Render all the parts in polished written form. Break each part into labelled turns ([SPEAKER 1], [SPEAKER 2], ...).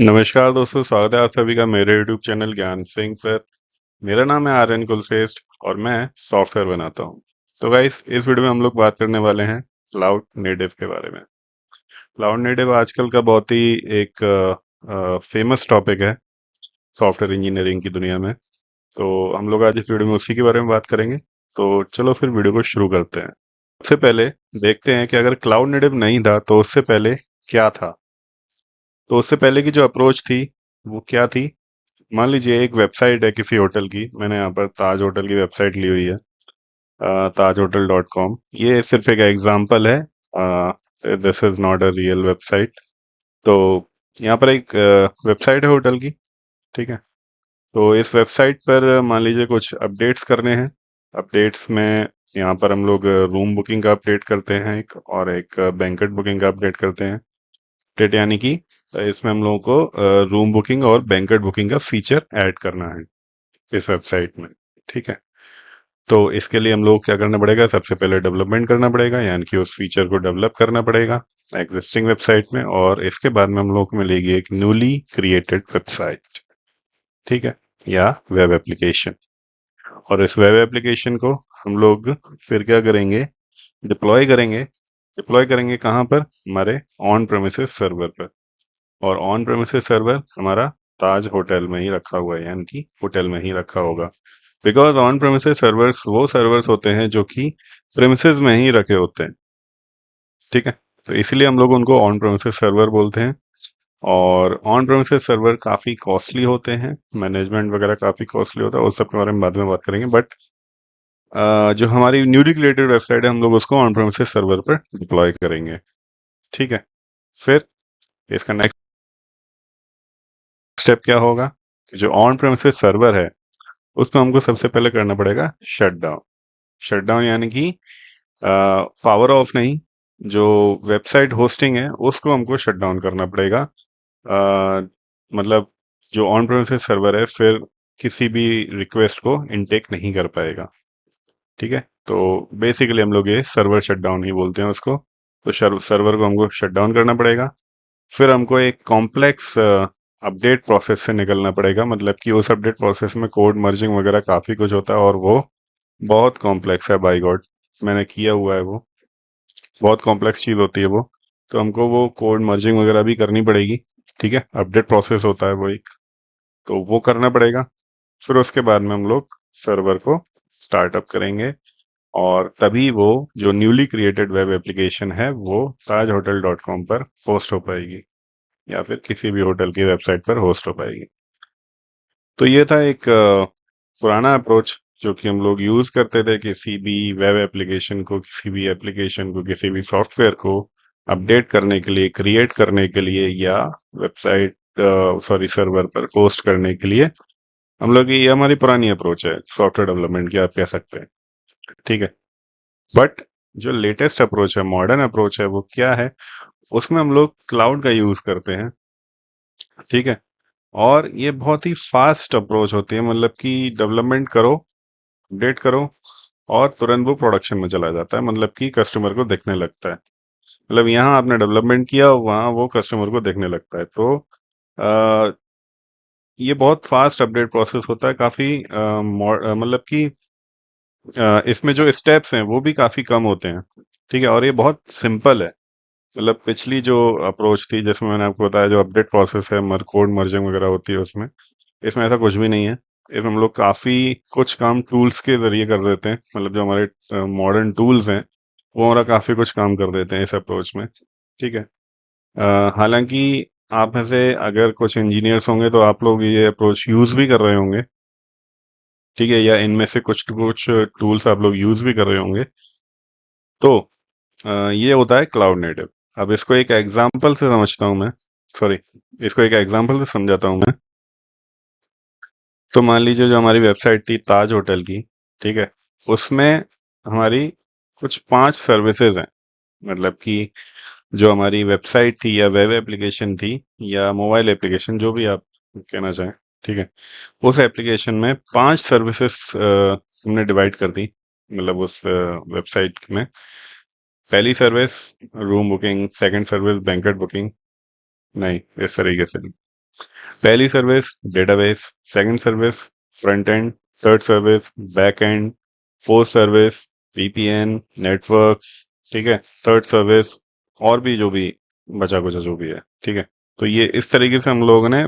[SPEAKER 1] नमस्कार दोस्तों, स्वागत है आप सभी का मेरे YouTube चैनल ज्ञान सिंह पर। मेरा नाम है आर्यन कुलश्रेष्ठ और मैं सॉफ्टवेयर बनाता हूँ। तो गाइस, इस वीडियो में हम लोग बात करने वाले हैं क्लाउड नेटिव के बारे में। क्लाउड नेटिव आजकल का बहुत ही एक फेमस टॉपिक है सॉफ्टवेयर इंजीनियरिंग की दुनिया में। तो हम लोग आज इस वीडियो में उसी के बारे में बात करेंगे। तो चलो फिर वीडियो को शुरू करते हैं। सबसे पहले देखते हैं कि अगर क्लाउड नेटिव नहीं था तो उससे पहले क्या था। तो उससे पहले की जो अप्रोच थी वो क्या थी। मान लीजिए एक वेबसाइट है किसी होटल की। मैंने यहाँ पर ताज होटल की वेबसाइट ली हुई है, tajhotel.com। ये सिर्फ एक एग्जांपल है, this is not a real website. तो यहाँ पर एक वेबसाइट है होटल की, ठीक है। तो इस वेबसाइट पर मान लीजिए कुछ अपडेट्स करने हैं। अपडेट्स में यहाँ पर हम लोग रूम बुकिंग का अपडेट करते हैं एक, और एक बैंकेट बुकिंग का अपडेट करते हैं। अपडेट यानी कि इसमें हम लोगों को रूम बुकिंग और बैंकेट बुकिंग का फीचर ऐड करना है इस वेबसाइट में, ठीक है। तो इसके लिए हम लोग को क्या करना पड़ेगा, सबसे पहले डेवलपमेंट करना पड़ेगा, यानी कि उस फीचर को डेवलप करना पड़ेगा एग्जिस्टिंग वेबसाइट में, और इसके बाद में हम लोग को मिलेगी एक न्यूली क्रिएटेड वेबसाइट, ठीक है, या वेब एप्लीकेशन। और इस वेब एप्लीकेशन को हम लोग फिर क्या करेंगे, डिप्लॉय करेंगे। डिप्लॉय करेंगे कहाँ पर, हमारे ऑन प्रेमिसेस सर्वर पर। और ऑन प्रेमिसेस सर्वर हमारा ताज होटल में ही रखा हुआ है, यानी कि होटल में ही रखा होगा। बिकॉज ऑन प्रेमिसेस सर्वर्स वो सर्वर्स होते हैं जो कि प्रेमिसेस में ही रखे होते हैं, ठीक है। तो इसलिए हम लोग उनको ऑन प्रेमिसेस सर्वर बोलते हैं। और ऑन प्रेमिसेस सर्वर काफी कॉस्टली होते हैं, मैनेजमेंट वगैरह काफी कॉस्टली होता है, उस सब के बारे में बाद में बात करेंगे। बट जो हमारी न्यूली क्रिएटेड वेबसाइट है हम लोग उसको ऑन प्रेमिसेस सर्वर पर डिप्लॉय करेंगे, ठीक है। फिर इसका नेक्स्ट स्टेप क्या होगा कि जो ऑन प्रेमिसेस सर्वर है उसको हमको सबसे पहले करना पड़ेगा शट डाउन। शट डाउन यानी कि पावर ऑफ नहीं, जो वेबसाइट होस्टिंग है उसको हमको शट डाउन करना पड़ेगा। मतलब जो ऑन प्रेमिसेस सर्वर है फिर किसी भी रिक्वेस्ट को इनटेक नहीं कर पाएगा, ठीक है। तो बेसिकली हम लोग ये सर्वर शट डाउन ही बोलते हैं उसको। तो सर्वर को हमको शट डाउन करना पड़ेगा। फिर हमको एक कॉम्प्लेक्स अपडेट प्रोसेस से निकलना पड़ेगा, मतलब कि उस अपडेट प्रोसेस में कोड मर्जिंग वगैरह काफी कुछ होता है, और वो बहुत कॉम्प्लेक्स है, बाय गॉड। मैंने किया हुआ है वो, बहुत कॉम्प्लेक्स चीज होती है वो। तो हमको वो कोड मर्जिंग वगैरह भी करनी पड़ेगी, ठीक है। अपडेट प्रोसेस होता है वो एक, तो वो करना पड़ेगा। फिर उसके बाद में हम लोग सर्वर को स्टार्टअप करेंगे, और तभी वो जो न्यूली क्रिएटेड वेब एप्लीकेशन है वो tajhotel.com पर होस्ट हो पाएगी, या फिर किसी भी होटल की वेबसाइट पर होस्ट हो पाएगी। तो ये था एक पुराना अप्रोच जो कि हम लोग यूज करते थे किसी भी वेब एप्लीकेशन को, किसी भी एप्लीकेशन को, किसी भी सॉफ्टवेयर को अपडेट करने के लिए, क्रिएट करने के लिए, या वेबसाइट सॉरी सर्वर पर पोस्ट करने के लिए। हम लोग ये हमारी पुरानी अप्रोच है सॉफ्टवेयर डेवलपमेंट की, आप कह सकते हैं, ठीक है। बट जो लेटेस्ट अप्रोच है, मॉडर्न अप्रोच है, वो क्या है, उसमें हम लोग क्लाउड का यूज करते हैं, ठीक है। और ये बहुत ही फास्ट अप्रोच होती है, मतलब कि डेवलपमेंट करो, अपडेट करो, और तुरंत वो प्रोडक्शन में चला जाता है, मतलब कि कस्टमर को दिखने लगता है। मतलब यहाँ आपने डेवलपमेंट किया, वहाँ वो कस्टमर को दिखने लगता है। तो आ, ये बहुत फास्ट अपडेट प्रोसेस होता है, काफी मतलब कि इसमें जो स्टेप्स हैं वो भी काफी कम होते हैं, ठीक है। और ये बहुत सिंपल है। मतलब पिछली जो अप्रोच थी जिसमें मैंने आपको बताया, जो अपडेट प्रोसेस है, कोड मर्जिंग वगैरह होती है उसमें, इसमें ऐसा कुछ भी नहीं है। इसमें हम लोग काफी कुछ काम टूल्स के जरिए कर देते हैं, मतलब जो हमारे मॉडर्न टूल्स हैं वो हमारा काफी कुछ काम कर देते हैं इस अप्रोच में, ठीक है। हालांकि आप में से अगर कुछ इंजीनियर्स होंगे तो आप लोग ये अप्रोच यूज भी कर रहे होंगे, ठीक है, या इनमें से कुछ कुछ टूल्स आप लोग यूज भी कर रहे होंगे। तो ये होता है क्लाउड नेटिव। अब इसको एक एग्जांपल से समझता हूं मैं, सॉरी, इसको एक एग्जांपल से समझाता हूं मैं। तो मान लीजिए जो हमारी वेबसाइट थी ताज होटल की, ठीक है, उसमें हमारी कुछ 5 सर्विसेज हैं। मतलब कि जो हमारी वेबसाइट थी, या वेब एप्लीकेशन थी, या मोबाइल एप्लीकेशन, जो भी आप कहना चाहें, ठीक है, उस एप्लीकेशन में 5 सर्विसेज हमने डिवाइड कर दी, मतलब उस वेबसाइट में। पहली service room booking, second service banquet booking, नहीं, इस तरीके से नहीं। पहली service database, second service front end, third service back and, fourth service VPN networks, ठीक है, थर्ड सर्विस और भी जो भी बचा कुचा जो भी है, ठीक है। तो ये इस तरीके से हम लोगों ने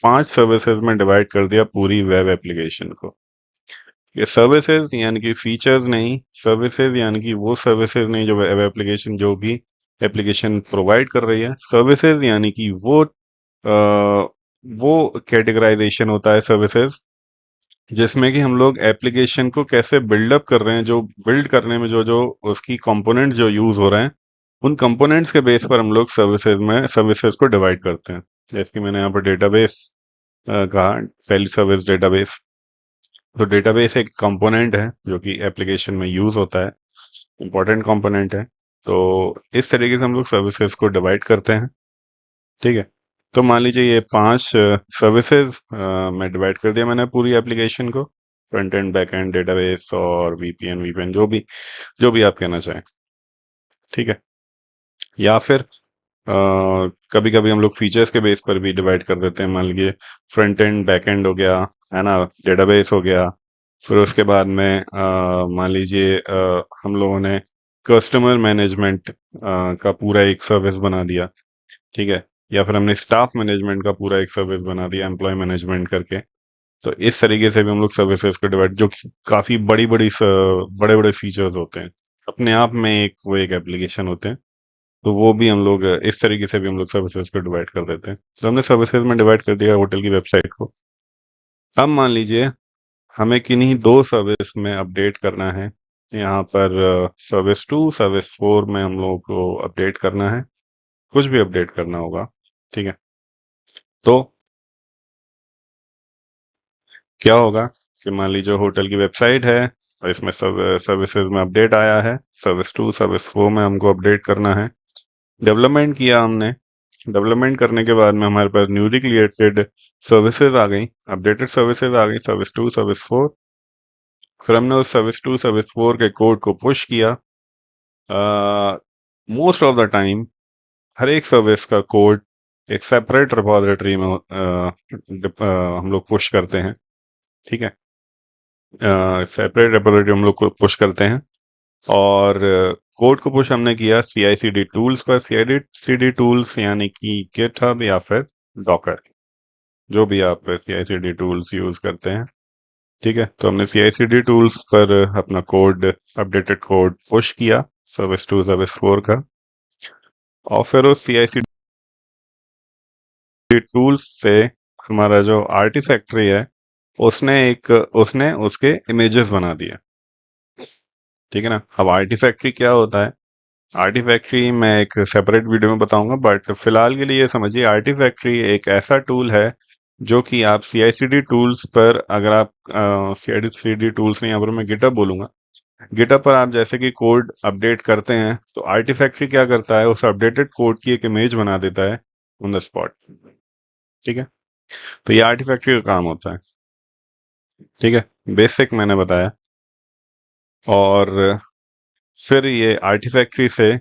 [SPEAKER 1] 5 सर्विसेज में डिवाइड कर दिया पूरी वेब एप्लीकेशन को। ये सर्विसेज यानी कि फीचर्स नहीं, सर्विसेज यानी कि वो सर्विसेज नहीं जो वेब एप्लीकेशन जो भी एप्लीकेशन प्रोवाइड कर रही है। सर्विसेज यानी कि वो कैटेगराइजेशन होता है सर्विसेज जिसमें कि हम लोग एप्लीकेशन को कैसे बिल्डअप कर रहे हैं, जो बिल्ड करने में जो जो उसकी कंपोनेंट्स जो यूज हो रहे हैं, उन कंपोनेंट्स के बेस पर हम लोग सर्विसेज को डिवाइड करते हैं। जैसे कि मैंने यहाँ पर डेटाबेस कहा, पहली सर्विस डेटाबेस। तो डेटाबेस एक कंपोनेंट है जो कि एप्लीकेशन में यूज होता है, इंपॉर्टेंट कंपोनेंट है। तो इस तरीके से हम लोग सर्विसेज को डिवाइड करते हैं, ठीक है। तो मान लीजिए ये 5 सर्विसेज में डिवाइड कर दिया मैंने पूरी एप्लीकेशन को, front end back and database और वीपीएन जो भी आप कहना चाहें, ठीक है। या फिर कभी कभी हम लोग फीचर्स के बेस पर भी डिवाइड कर देते हैं। मान लीजिए फ्रंट एंड बैक एंड हो गया, है ना, डेटाबेस हो गया। फिर उसके बाद में मान लीजिए हम लोगों ने कस्टमर मैनेजमेंट का पूरा एक सर्विस बना दिया, ठीक है। या फिर हमने स्टाफ मैनेजमेंट का पूरा एक सर्विस बना दिया, एम्प्लॉय मैनेजमेंट करके। तो इस तरीके से भी हम लोग सर्विसेज को डिवाइड, जो कि काफी बड़े बड़े फीचर्स होते हैं, अपने आप में एक एप्लीकेशन होते हैं। तो वो भी हम लोग इस तरीके से भी हम लोग सर्विसेज को डिवाइड कर देते हैं। तो हमने सर्विसेज में डिवाइड कर दिया होटल की वेबसाइट को। अब मान लीजिए हमें किन्हीं 2 सर्विस में अपडेट करना है। यहाँ पर सर्विस 2 सर्विस 4 में हम लोगों को अपडेट करना है, कुछ भी अपडेट करना होगा, ठीक है। तो क्या होगा कि मान लीजिए होटल की वेबसाइट है और इसमें सब सर्विसेज में अपडेट आया है, सर्विस 2 सर्विस 4 में हमको अपडेट करना है। डेवलपमेंट किया हमने, डेवलपमेंट करने के बाद में हमारे पास न्यूली क्रिएटेड सर्विसेज आ गई, अपडेटेड सर्विसेज आ गई, सर्विस 2 सर्विस 4। फिर हमने उस सर्विस 2 सर्विस 4 के कोड को पुश किया। मोस्ट ऑफ द टाइम हर एक सर्विस का कोड एक सेपरेट रिपॉजिटरी में हम लोग पुश करते हैं, ठीक है। सेपरेट रिपॉजिटरी हम लोग को पुश करते हैं और कोड को पुश हमने किया CI/CD टूल्स पर। CI/CD टूल्स यानी कि गिटहब या फिर डॉकर, जो भी आप CI/CD टूल्स यूज करते हैं, ठीक है। तो हमने CI/CD टूल्स पर अपना कोड, अपडेटेड कोड पुश किया सर्विस 2 सर्विस 4 का। और फिर उस CI/CD टूल्स से हमारा जो आर्टिफैक्ट्री है, उसने उसके इमेजेस बना दिए, ठीक है ना। अब आर्टिफैक्ट्री क्या होता है, आर्टिफैक्ट्री मैं एक सेपरेट वीडियो में बताऊंगा, बट फिलहाल के लिए ये समझिए आर्टिफैक्ट्री एक ऐसा टूल है जो कि आप CI/CD टूल्स पर, अगर आप CI/CD टूल्स नहीं, यहाँ पर मैं गिटहब बोलूंगा, गिटहब पर आप जैसे कि कोड अपडेट करते हैं तो आर्टिफैक्ट्री क्या करता है, उस अपडेटेड कोड की एक इमेज बना देता है ऑन द स्पॉट, ठीक है। तो ये आर्टिफैक्ट्री का काम होता है, ठीक है, बेसिक मैंने बताया। और फिर ये आर्टिफैक्ट्री से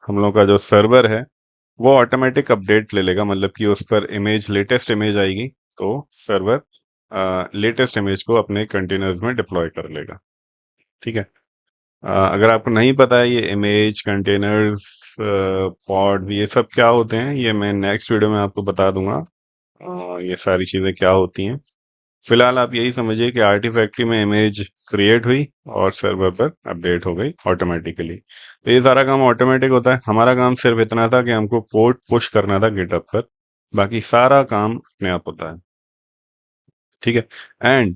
[SPEAKER 1] हम लोग का जो सर्वर है वो ऑटोमेटिक अपडेट ले लेगा, मतलब कि उस पर इमेज, लेटेस्ट इमेज आएगी तो सर्वर लेटेस्ट इमेज को अपने कंटेनर्स में डिप्लॉय कर लेगा, ठीक है। अगर आपको नहीं पता है ये इमेज कंटेनर्स पॉड ये सब क्या होते हैं, ये मैं नेक्स्ट वीडियो में आपको बता दूंगा ये सारी चीजें क्या होती हैं। फिलहाल आप यही समझिए कि आर्टिफैक्ट्री में इमेज क्रिएट हुई और सर्वर पर अपडेट हो गई ऑटोमेटिकली। तो ये सारा काम ऑटोमेटिक होता है, हमारा काम सिर्फ इतना था कि हमको कोड पुश करना था गिटहब पर, बाकी सारा काम अपने आप होता है, ठीक है। And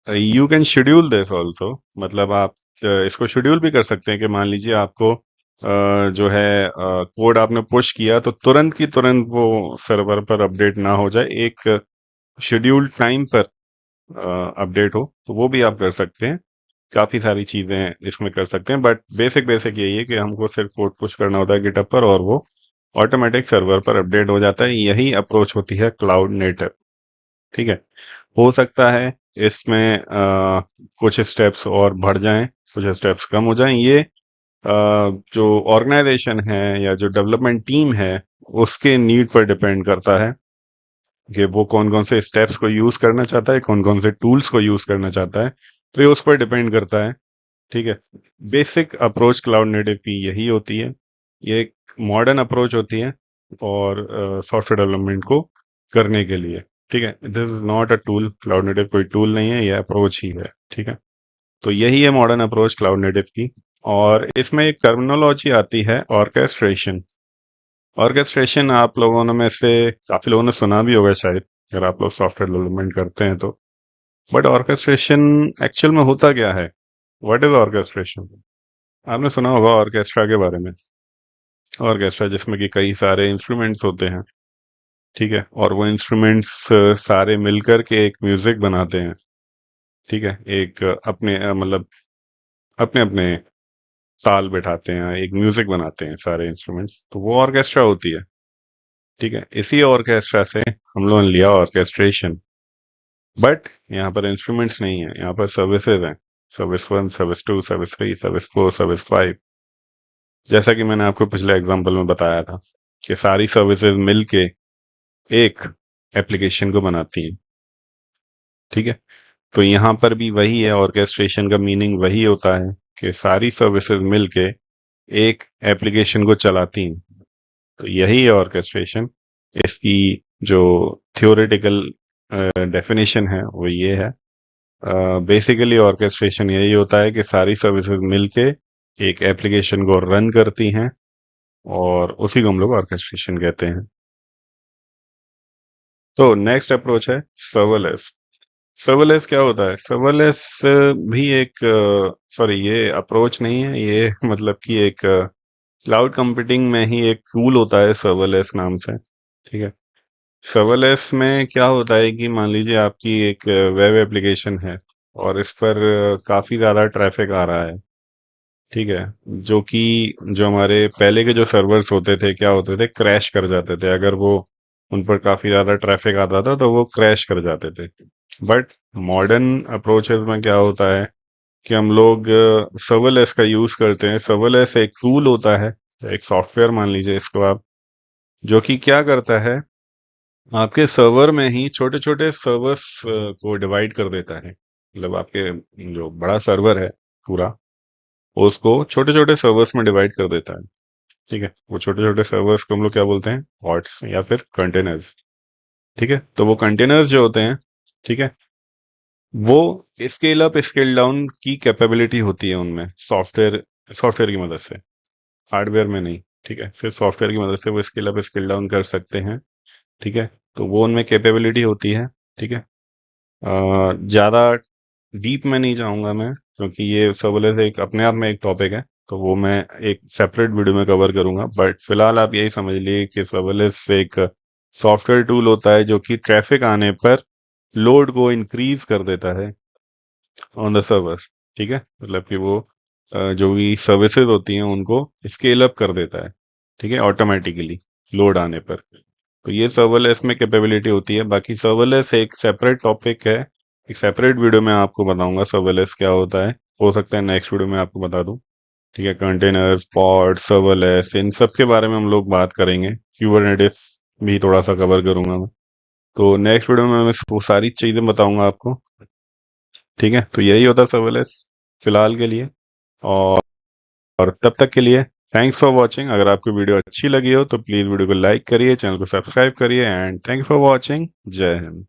[SPEAKER 1] you can schedule this also, मतलब आप इसको शेड्यूल भी कर सकते हैं कि मान लीजिए आपको जो है कोड आपने पुश किया तो तुरंत की तुरंत वो सर्वर पर अपडेट ना हो जाए, एक शेड्यूल्ड टाइम पर अपडेट हो, तो वो भी आप कर सकते हैं। काफी सारी चीजें इसमें कर सकते हैं, बट बेसिक बेसिक यही है कि हमको सिर्फ कोड पुश करना होता है गिटहब पर और वो ऑटोमेटिक सर्वर पर अपडेट हो जाता है। यही अप्रोच होती है क्लाउड नेटिव, ठीक है। हो सकता है इसमें कुछ स्टेप्स और बढ़ जाएं, कुछ स्टेप्स कम हो जाएं। ये जो ऑर्गेनाइजेशन है या जो डेवलपमेंट टीम है उसके नीड पर डिपेंड करता है कि वो कौन कौन से स्टेप्स को यूज करना चाहता है, कौन कौन से टूल्स को यूज करना चाहता है, तो ये उस पर डिपेंड करता है। ठीक है, बेसिक अप्रोच क्लाउड नेटिव की यही होती है। ये एक मॉडर्न अप्रोच होती है और सॉफ्टवेयर डेवलपमेंट को करने के लिए। ठीक है, this is not a tool, cloud native कोई टूल नहीं है, ये अप्रोच ही है। ठीक है, तो यही है मॉडर्न अप्रोच क्लाउड नेटिव की। और इसमें एक टर्मिनोलॉजी आती है ऑर्केस्ट्रेशन। ऑर्केस्ट्रेशन आप लोगों ने में से काफी लोगों ने सुना भी होगा शायद, अगर आप लोग सॉफ्टवेयर डेवलपमेंट करते हैं तो। बट ऑर्केस्ट्रेशन एक्चुअल में होता क्या है? What is orchestration? आपने सुना होगा ऑर्केस्ट्रा के बारे में। ऑर्केस्ट्रा जिसमें कि कई सारे इंस्ट्रूमेंट्स होते हैं। ठीक है, और वो इंस्ट्रूमेंट्स सारे मिलकर के एक म्यूजिक बनाते हैं। ठीक है, एक अपने मतलब अपने अपने ताल बैठाते हैं, एक म्यूजिक बनाते हैं सारे इंस्ट्रूमेंट्स, तो वो ऑर्केस्ट्रा होती है। ठीक है, इसी ऑर्केस्ट्रा से हम लोगों ने लिया ऑर्केस्ट्रेशन। बट यहाँ पर इंस्ट्रूमेंट्स नहीं है, यहाँ पर सर्विसेज हैं। Service 1, service 2, service 3, service 4, service 5। जैसा कि मैंने आपको पिछले एग्जांपल में बताया था कि सारी सर्विसेज मिलके एक एप्लीकेशन को बनाती हैं। ठीक है, तो यहाँ पर भी वही है, ऑर्केस्ट्रेशन का मीनिंग वही होता है कि सारी सर्विसेज मिलके एक एप्लीकेशन को चलाती हैं। तो यही है ऑर्केस्ट्रेशन। इसकी जो थियोरेटिकल डेफिनेशन है वो ये है। बेसिकली ऑर्केस्ट्रेशन यही होता है कि सारी सर्विसेज मिलके एक एप्लीकेशन को रन करती हैं, और उसी को हम लोग ऑर्केस्ट्रेशन कहते हैं। तो नेक्स्ट अप्रोच है सर्वलेस। सर्वलेस क्या होता है? सर्वलेस भी एक, सॉरी, ये अप्रोच नहीं है, ये मतलब कि एक क्लाउड कंप्यूटिंग में ही एक टूल होता है सर्वलेस नाम से। ठीक है, सर्वलेस में क्या होता है कि मान लीजिए आपकी एक वेब एप्लीकेशन है और इस पर काफी ज्यादा ट्रैफिक आ रहा है। ठीक है, जो कि जो हमारे पहले के जो सर्वर्स होते थे क्या होते थे, क्रैश कर जाते थे। अगर वो उन पर काफी ज्यादा ट्रैफिक आता था तो वो क्रैश कर जाते थे। बट मॉडर्न अप्रोचेस में क्या होता है कि हम लोग सर्वलेस का यूज करते हैं। सर्वलेस एक टूल होता है, एक सॉफ्टवेयर मान लीजिए इसको आप, जो कि क्या करता है, आपके सर्वर में ही छोटे छोटे सर्वर्स को डिवाइड कर देता है। मतलब आपके जो बड़ा सर्वर है पूरा, उसको छोटे छोटे सर्वर्स में डिवाइड कर देता है। ठीक है, वो छोटे छोटे सर्वर्स को हम लोग क्या बोलते हैं, पॉड्स या फिर कंटेनर्स। ठीक है, तो वो कंटेनर्स जो होते हैं, ठीक है, वो स्केल अप स्केल डाउन की कैपेबिलिटी होती है उनमें, सॉफ्टवेयर सॉफ्टवेयर की मदद से, हार्डवेयर में नहीं। ठीक है, सिर्फ सॉफ्टवेयर की मदद से वो स्केल अप स्केल डाउन कर सकते हैं। ठीक है, तो वो उनमें कैपेबिलिटी होती है। ठीक है, ज्यादा डीप में नहीं जाऊंगा मैं, क्योंकि ये सर्वलेस एक अपने आप में एक टॉपिक है, तो वो मैं एक सेपरेट वीडियो में कवर करूंगा। बट फिलहाल आप यही समझ लीजिए कि सर्वलेस एक सॉफ्टवेयर टूल होता है जो कि ट्रैफिक आने पर लोड को इंक्रीज कर देता है ऑन द सर्वर। ठीक है, मतलब कि वो जो भी सर्विसेज होती हैं उनको स्केल अप कर देता है। ठीक है, ऑटोमेटिकली लोड आने पर। तो ये सर्वलेस में कैपेबिलिटी होती है। बाकी सर्वलेस एक सेपरेट टॉपिक है, एक सेपरेट वीडियो में आपको बताऊंगा सर्वलेस क्या होता है। हो सकता है नेक्स्ट वीडियो में आपको बता दूं। ठीक है, कंटेनर्स, पॉड, सर्वलेस, इन सब के बारे में हम लोग बात करेंगे। क्यूबरनेटिस भी थोड़ा सा कवर करूंगा मैं। तो नेक्स्ट वीडियो में मैं वो सारी चीजें बताऊंगा आपको। ठीक है, तो यही होता है सर्वलेस फिलहाल के लिए। और तब तक के लिए थैंक्स फॉर वॉचिंग। अगर आपको वीडियो अच्छी लगी हो तो प्लीज वीडियो को लाइक करिए, चैनल को सब्सक्राइब करिए, and thank you for watching. जय हिंद।